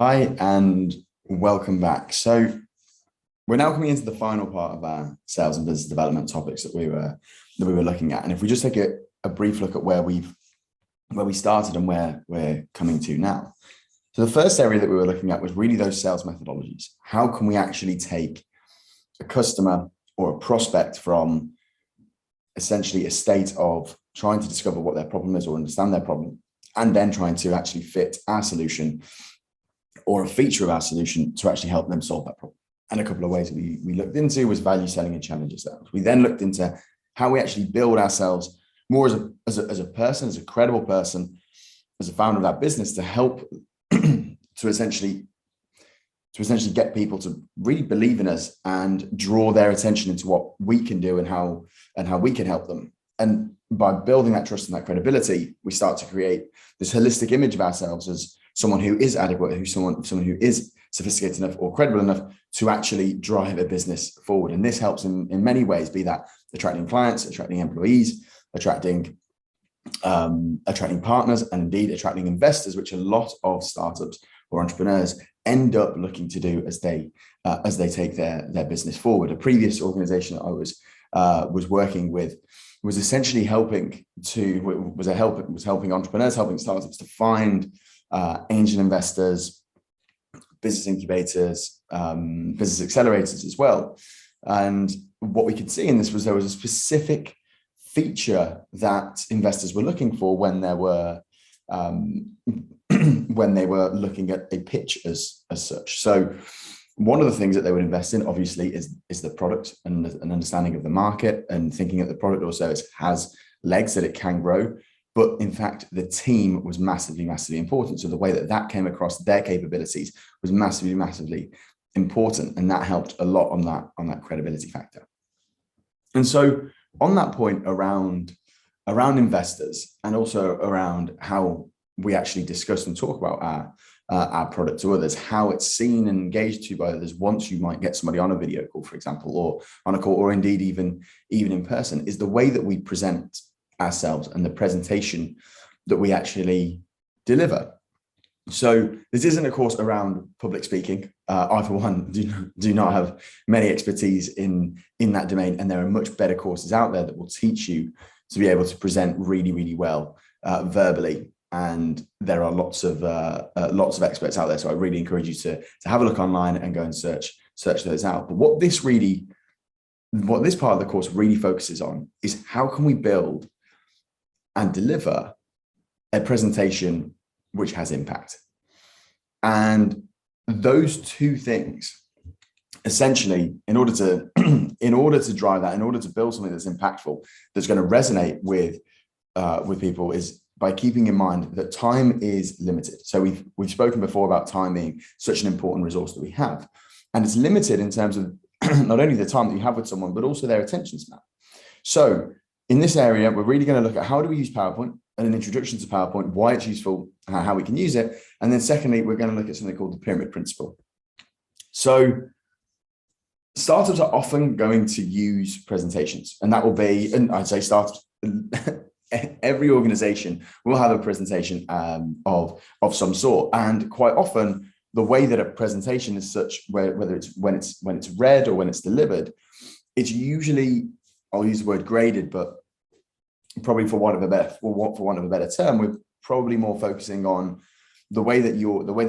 Hi, and welcome back. So we're now coming into the final part of our sales and business development topics that we were looking at. And if we just take a brief look at where we started and where we're coming to now. So the first area that we were looking at was really those sales methodologies. How can we actually take a customer or a prospect from essentially a state of trying to discover what their problem is or understand their problem, and then trying to actually fit our solution or a feature of our solution to actually help them solve that problem. And a couple of ways we looked into was value selling and challenger sales. We then looked into how we actually build ourselves more as a person, as a credible person, as a founder of that business, to help to essentially get people to really believe in us and draw their attention into what we can do and how we can help them. And by building that trust and that credibility, we start to create this holistic image of ourselves as someone who is adequate, someone who is sophisticated enough or credible enough to actually drive a business forward. And this helps in many ways, be that attracting clients, attracting employees, attracting partners, and indeed attracting investors, which a lot of startups or entrepreneurs end up looking to do as they take their business forward. A previous organization that I was working with was essentially helping entrepreneurs, helping startups to find angel investors, business incubators, business accelerators as well. And what we could see in this was there was a specific feature that investors were looking for when they were looking at a pitch as such. So one of the things that they would invest in, obviously, is the product and an understanding of the market, and thinking that the product or service has legs, that it can grow. But in fact, the team was massively, massively important. So the way that came across their capabilities was massively, massively important. And that helped a lot on that credibility factor. And so on that point around investors, and also around how we actually discuss and talk about our product to others, how it's seen and engaged to by others once you might get somebody on a video call, for example, or on a call, or indeed even in person, is the way that we present ourselves and the presentation that we actually deliver. So this isn't a course around public speaking. I, for one, do not have many expertise in that domain, and there are much better courses out there that will teach you to be able to present really, really well verbally. And there are lots of experts out there. So I really encourage you to have a look online and go and search those out. But what this part of the course really focuses on is how can we build and deliver a presentation which has impact. And those two things, essentially, in order to drive that, in order to build something that's impactful, that's going to resonate with people, is by keeping in mind that time is limited. So we've spoken before about time being such an important resource that we have, and it's limited in terms of not only the time that you have with someone, but also their attention span. So in this area, we're really going to look at how do we use PowerPoint, and an introduction to PowerPoint, why it's useful, how we can use it. And then secondly, we're going to look at something called the pyramid principle. So startups are often going to use presentations, and that will be, and I'd say startups, every organization will have a presentation of some sort. And quite often, the way that a presentation is such, whether it's when it's read or when it's delivered, it's usually, I'll use the word graded, but probably for want of a better term, we're probably more focusing on the way that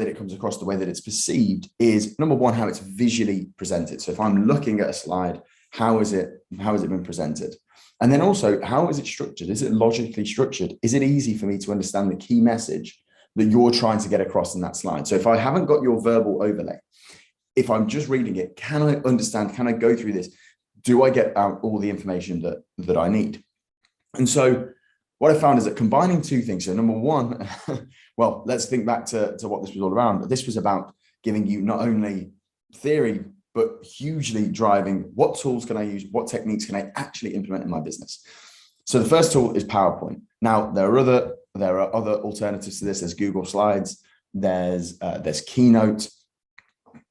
it comes across, the way that it's perceived is, number one, how it's visually presented. So if I'm looking at a slide, how has it been presented? And then also, how is it structured? Is it logically structured? Is it easy for me to understand the key message that you're trying to get across in that slide? So if I haven't got your verbal overlay, if I'm just reading it, can I understand? Can I go through this? Do I get out all the information that I need? And so what I found is that combining two things. So number one, well, let's think back to what this was all around. This was about giving you not only theory, but hugely driving what tools can I use, what techniques can I actually implement in my business. So the first tool is PowerPoint. Now, there are other alternatives to this. There's Google Slides, there's Keynote.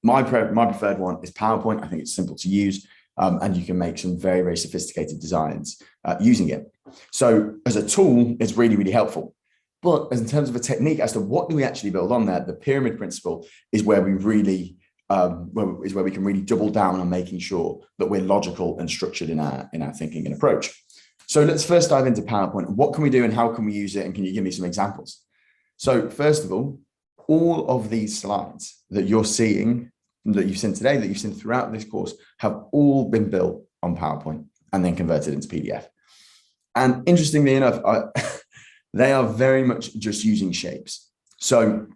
My preferred one is PowerPoint. I think it's simple to use. And you can make some very, very sophisticated designs using it. So as a tool, it's really, really helpful. But in terms of a technique as to what do we actually build on there, the pyramid principle is where we really is where we can really double down on making sure that we're logical and structured in our thinking and approach. So let's first dive into PowerPoint. What can we do and how can we use it? And can you give me some examples? So first of all of these slides that you're seeing, that you've seen today, that you've seen throughout this course, have all been built on PowerPoint and then converted into PDF. And interestingly enough, they are very much just using shapes. So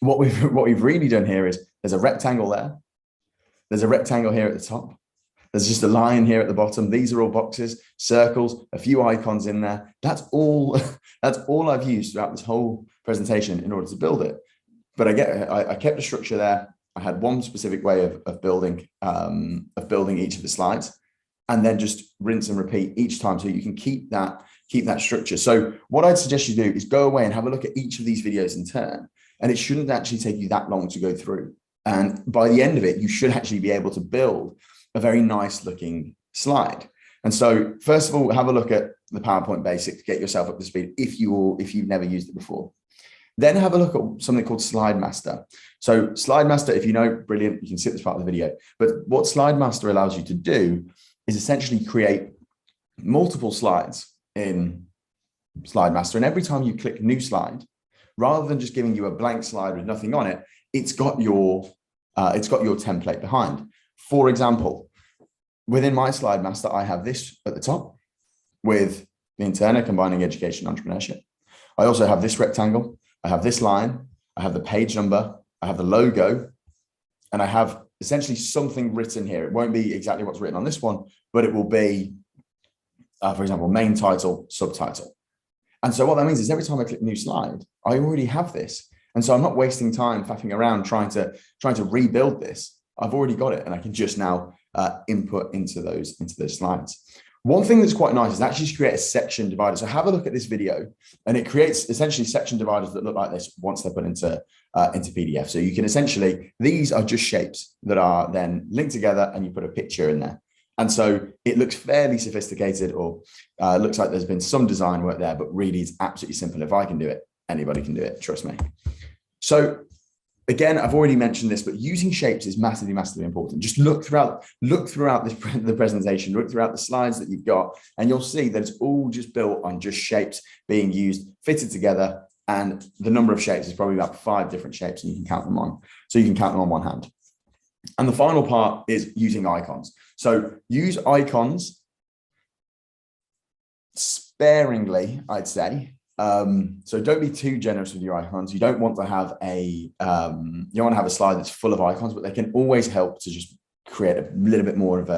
what we've really done here is there's a rectangle there. There's a rectangle here at the top. There's just a line here at the bottom. These are all boxes, circles, a few icons in there. That's all I've used throughout this whole presentation in order to build it. But I kept the structure there. I had one specific way of building each of the slides, and then just rinse and repeat each time so you can keep that structure. So what I'd suggest you do is go away and have a look at each of these videos in turn. And it shouldn't actually take you that long to go through. And by the end of it, you should actually be able to build a very nice looking slide. And so first of all, have a look at the PowerPoint basics, get yourself up to speed if you've never used it before. Then have a look at something called Slide Master. So Slide Master, if you know, brilliant, you can skip this part of the video. But what Slide Master allows you to do is essentially create multiple slides in Slide Master. And every time you click new slide, rather than just giving you a blank slide with nothing on it, it's got your template behind. For example, within my Slide Master, I have this at the top with the interna combining education and entrepreneurship. I also have this rectangle. I have this line. I have the page number. I have the logo, and I have essentially something written here. It won't be exactly what's written on this one, but it will be, for example, main title, subtitle. And so what that means is every time I click new slide, I already have this. And so I'm not wasting time faffing around trying to rebuild this. I've already got it, and I can just now input into those slides. One thing that's quite nice is actually create a section divider. So have a look at this video, and it creates essentially section dividers that look like this once they're put into PDF. So you can essentially, these are just shapes that are then linked together, and you put a picture in there. And so it looks fairly sophisticated, or looks like there's been some design work there, but really it's absolutely simple. If I can do it, anybody can do it, trust me. So again, I've already mentioned this, but using shapes is massively, massively important. Just look throughout the presentation, look throughout the slides that you've got, and you'll see that it's all just built on just shapes being used, fitted together. And the number of shapes is probably about 5 different shapes, and you can count them on. So you can count them on one hand. And the final part is using icons. So use icons sparingly, I'd say. So don't be too generous with your icons. You don't want to have a slide that's full of icons, but they can always help to just create a little bit more of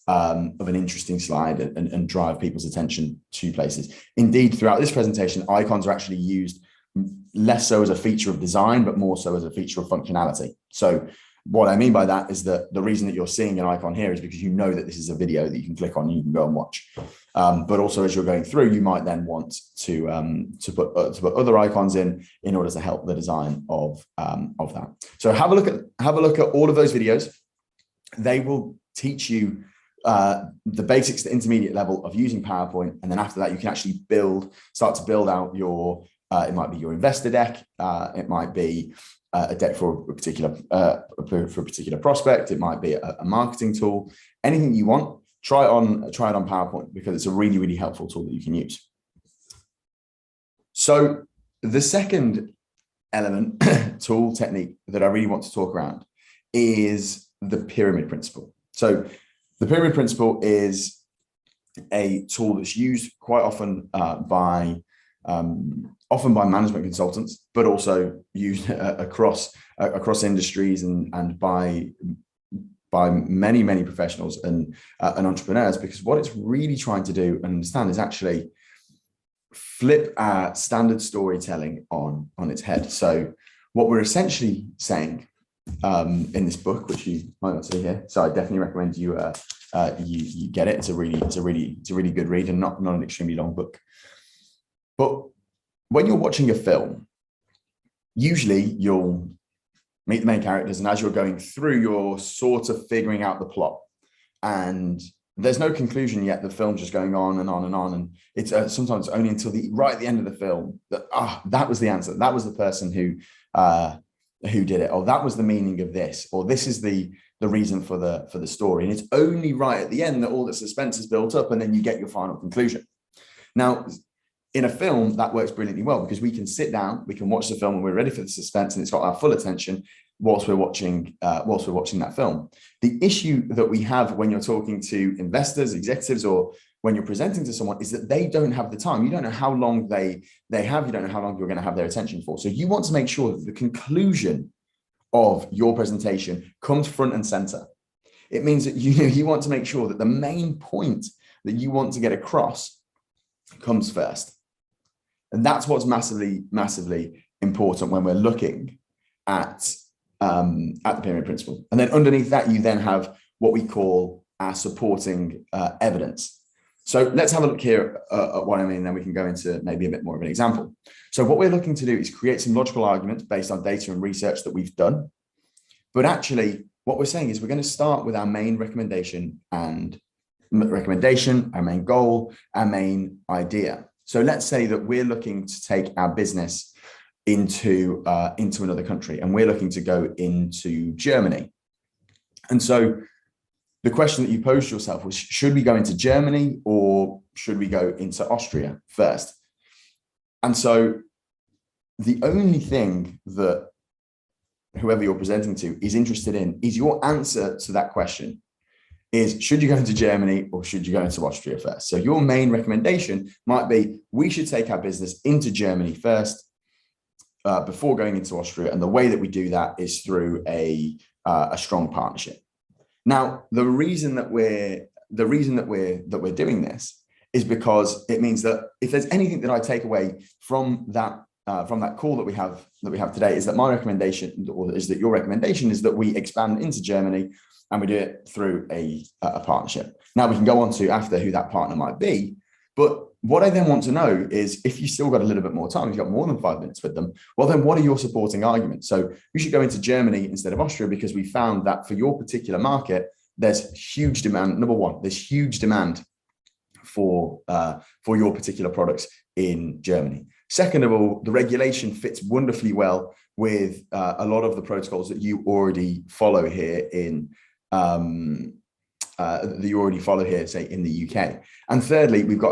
an interesting slide and drive people's attention to places. Indeed, throughout this presentation, icons are actually used less so as a feature of design, but more so as a feature of functionality. So what I mean by that is that the reason that you're seeing an icon here is because you know that this is a video that you can click on and you can go and watch. But also as you're going through, you might then want to put other icons in order to help the design of that. So have a look at all of those videos. They will teach you the basics, the intermediate level of using PowerPoint, and then after that, you can actually start to build out your. It might be your investor deck. It might be a deck for a particular prospect. It might be a marketing tool. Anything you want, try it on PowerPoint, because it's a really, really helpful tool that you can use. So the second element, tool, technique that I really want to talk around is the pyramid principle. So the pyramid principle is a tool that's used quite often by management consultants, but also used across industries and by many, many professionals and entrepreneurs, because what it's really trying to do and understand is actually flip our standard storytelling on its head. So what we're essentially saying in this book, which you might not see here, so I definitely recommend you get it. It's a really good read, and not an extremely long book. But when you're watching a film, usually you'll meet the main characters, and as you're going through, you're sort of figuring out the plot. And there's no conclusion yet. The film's just going on and on and on, and it's sometimes only until the right at the end of the film that that was the answer. That was the person who did it, or that was the meaning of this, or this is the reason for the story. And it's only right at the end that all the suspense is built up, and then you get your final conclusion. Now, in a film, that works brilliantly well because we can sit down, we can watch the film, and we're ready for the suspense, and it's got our full attention whilst we're watching that film. The issue that we have when you're talking to investors, executives, or when you're presenting to someone is that they don't have the time. You don't know how long they have. You don't know how long you're going to have their attention for. So you want to make sure that the conclusion of your presentation comes front and center. It means that you want to make sure that the main point that you want to get across comes first. And that's what's massively, massively important when we're looking at the pyramid principle. And then underneath that, you then have what we call our supporting evidence. So let's have a look here at what I mean, and then we can go into maybe a bit more of an example. So what we're looking to do is create some logical arguments based on data and research that we've done. But actually, what we're saying is we're going to start with our main recommendation, our main goal, our main idea. So let's say that we're looking to take our business into another country, and we're looking to go into Germany. And so the question that you posed yourself was, should we go into Germany or should we go into Austria first? And so the only thing that whoever you're presenting to is interested in is your answer to that question is, should you go into Germany or should you go into Austria first? So your main recommendation might be, we should take our business into Germany first before going into Austria. And the way that we do that is through a strong partnership. Now, the reason that we're doing this is because it means that if there's anything that I take away from that call that we have today, is that my recommendation, or is that your recommendation, is that we expand into Germany and we do it through a partnership. Now we can go on to after who that partner might be, but what I then want to know is, if you still got a little bit more time, you've got more than 5 minutes with them, well then what are your supporting arguments? So you should go into Germany instead of Austria because we found that for your particular market, there's huge demand. Number one, there's huge demand for your particular products in Germany. Second of all, the regulation fits wonderfully well with a lot of the protocols that you already follow here say in the UK. And thirdly, we've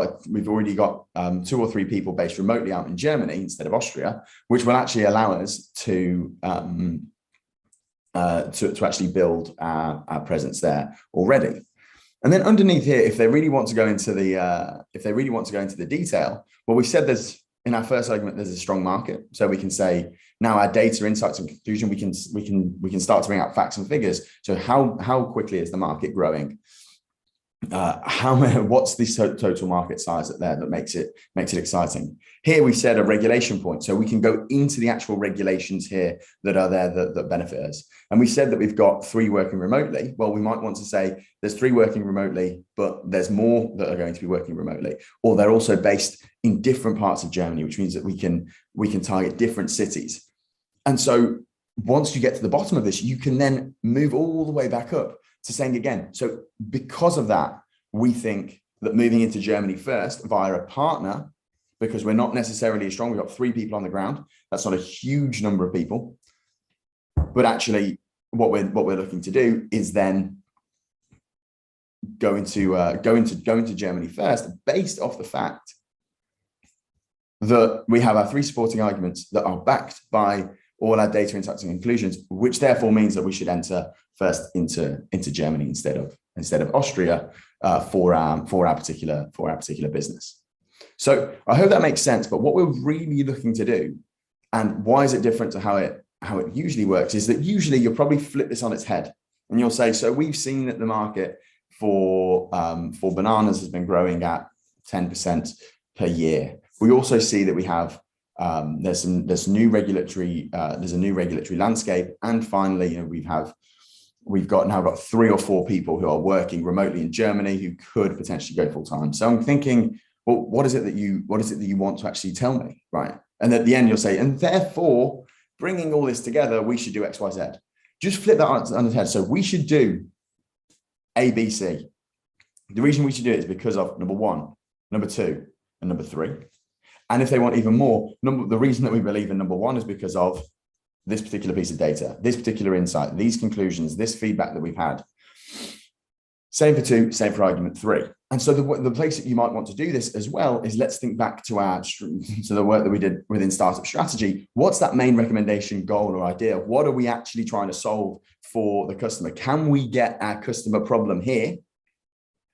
already got 2 or 3 people based remotely out in Germany instead of Austria, which will actually allow us to actually build our presence there already. And then underneath here, if they really want to go into the detail, well, we said in our first argument, there's a strong market. So we can say, now our data, insights, and conclusion, we can start to bring out facts and figures. So how quickly is the market growing? What's the total market size that makes it exciting? Here we've said a regulation point, so we can go into the actual regulations here that are there that benefit us. And we said that we've got 3 working remotely. Well, we might want to say there's 3 working remotely, but there's more that are going to be working remotely, or they're also based in different parts of Germany, which means that we can target different cities. And so once you get to the bottom of this, you can then move all the way back up to saying again, so because of that, we think that moving into Germany first via a partner, because we're not necessarily as strong, we've got 3 people on the ground. That's not a huge number of people. But actually, what we're looking to do is then go into Germany first, based off the fact that we have our 3 supporting arguments that are backed by all our data, insights, and conclusions, which therefore means that we should enter first into Germany instead of Austria for our particular business. So I hope that makes sense. But what we're really looking to do, and why is it different to how it usually works, is that usually you'll probably flip this on its head, and you'll say, so we've seen that the market for bananas has been growing at 10% per year. We also see that we have there's a new regulatory landscape, and finally, we've got 3 or 4 people who are working remotely in Germany who could potentially go full time. So I'm thinking, well, what is it that you want to actually tell me, right? And at the end, you'll say, and therefore, bringing all this together, we should do X, Y, Z. Just flip that on its head. So we should do A, B, C. The reason we should do it is because of number one, number two, and number three. And if they want even more, the reason that we believe in number one is because of this particular piece of data, this particular insight, these conclusions, this feedback that we've had. Same for two, same for argument three. And so the place that you might want to do this as well is, let's think back to the work that we did within startup strategy. What's that main recommendation, goal, or idea? What are we actually trying to solve for the customer? Can we get our customer problem here?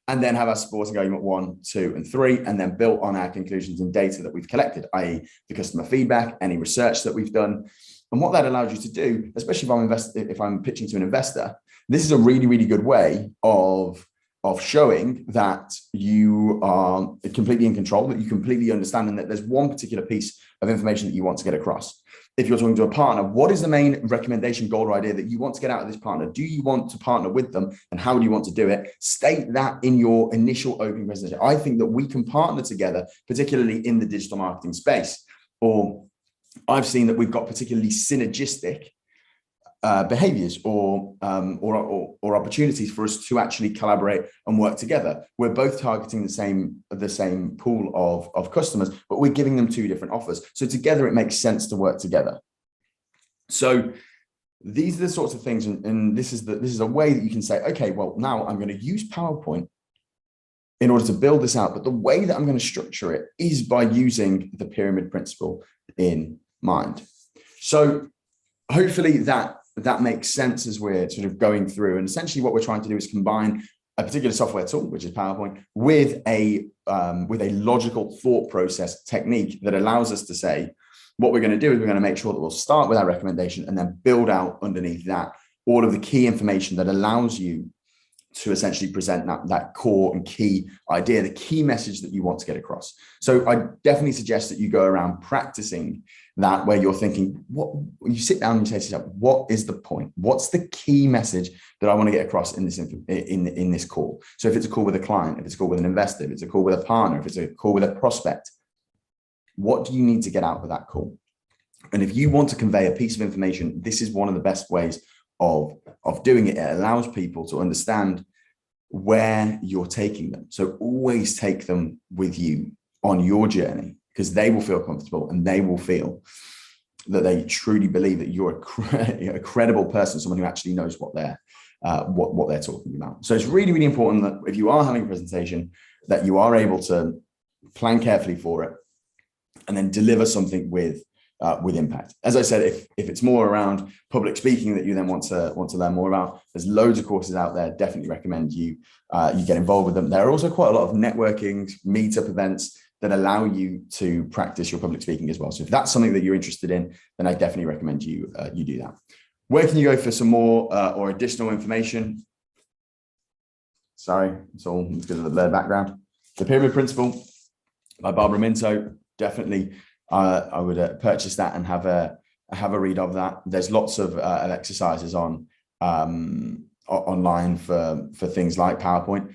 And then have our supporting argument 1, 2, and 3, and then built on our conclusions and data that we've collected, i.e. the customer feedback, any research that we've done. And what that allows you to do, especially if I'm pitching to an investor, this is a really, really good way of showing that you are completely in control, that you completely understand, and that there's one particular piece of information that you want to get across. If you're talking to a partner, what is the main recommendation, goal, or idea that you want to get out of this partner? Do you want to partner with them, and how do you want to do it? State that in your initial opening presentation. I think that we can partner together, particularly in the digital marketing space. Or I've seen that we've got particularly synergistic behaviors or opportunities for us to actually collaborate and work together. We're both targeting the same pool of customers, but we're giving them 2 different offers. So together it makes sense to work together. So these are the sorts of things, and this is a way that you can say, okay, well, now I'm going to use PowerPoint in order to build this out, but the way that I'm going to structure it is by using the pyramid principle in mind. So hopefully that makes sense as we're sort of going through. And essentially what we're trying to do is combine a particular software tool, which is PowerPoint, with a logical thought process technique that allows us to say, what we're going to do is we're going to make sure that we'll start with our recommendation and then build out underneath that all of the key information that allows you to essentially present that core and key idea, the key message that you want to get across. So I definitely suggest that you go around practicing that, where you're thinking, you sit down and you say to yourself, what is the point? What's the key message that I want to get across in this call? So if it's a call with a client, if it's a call with an investor, if it's a call with a partner, if it's a call with a prospect, what do you need to get out of that call? And if you want to convey a piece of information, this is one of the best ways of doing it. It allows people to understand where you're taking them. So always take them with you on your journey, because they will feel comfortable and they will feel that they truly believe that you're a credible person, someone who actually knows what they're talking about. So it's really, really important that if you are having a presentation, that you are able to plan carefully for it and then deliver something with impact. As I said, if it's more around public speaking that you then want to learn more about, there's loads of courses out there. Definitely recommend you get involved with them. There are also quite a lot of networking, meetup events that allow you to practice your public speaking as well. So if that's something that you're interested in, then I definitely recommend you do that. Where can you go for some more or additional information? Sorry, it's because of the blurred background. The Pyramid Principle by Barbara Minto. Definitely, I would purchase that and have a read of that. There's lots of exercises on online for things like PowerPoint.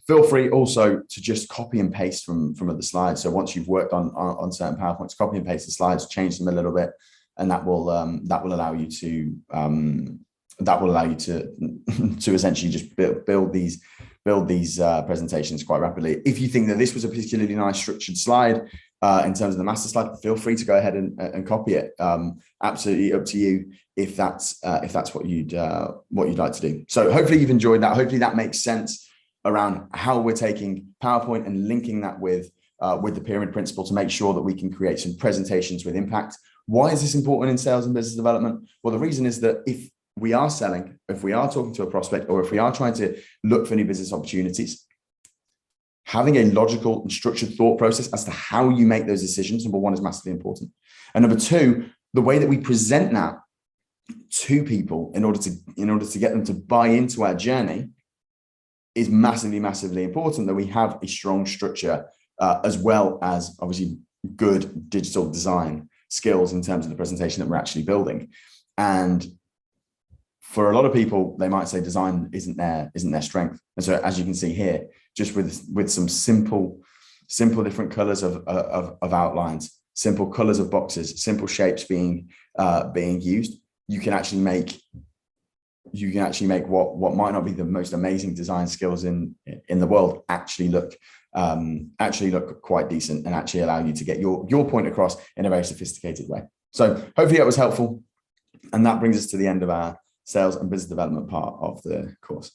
Feel free also to just copy and paste from other slides. So once you've worked on certain PowerPoints, copy and paste the slides, change them a little bit, and that will allow you to to essentially just build these presentations quite rapidly. If you think that this was a particularly nice structured slide in terms of the master slide, feel free to go ahead and copy it. Absolutely up to you if that's what you'd like to do. So hopefully you've enjoyed that. Hopefully that makes sense around how we're taking PowerPoint and linking that with the pyramid principle to make sure that we can create some presentations with impact. Why is this important in sales and business development? Well, the reason is that if we are selling, if we are talking to a prospect, or if we are trying to look for new business opportunities, having a logical and structured thought process as to how you make those decisions, number one, is massively important. And number two, the way that we present that to people in order to get them to buy into our journey is massively, massively important, that we have a strong structure as well as obviously good digital design skills in terms of the presentation that we're actually building. And for a lot of people, they might say design isn't their strength. And so as you can see here, just with some simple different colors of outlines, simple colors of boxes, simple shapes being used, you can actually make you can actually make what might not be the most amazing design skills in the world actually look quite decent, and actually allow you to get your point across in a very sophisticated way. So hopefully that was helpful. And that brings us to the end of our sales and business development part of the course.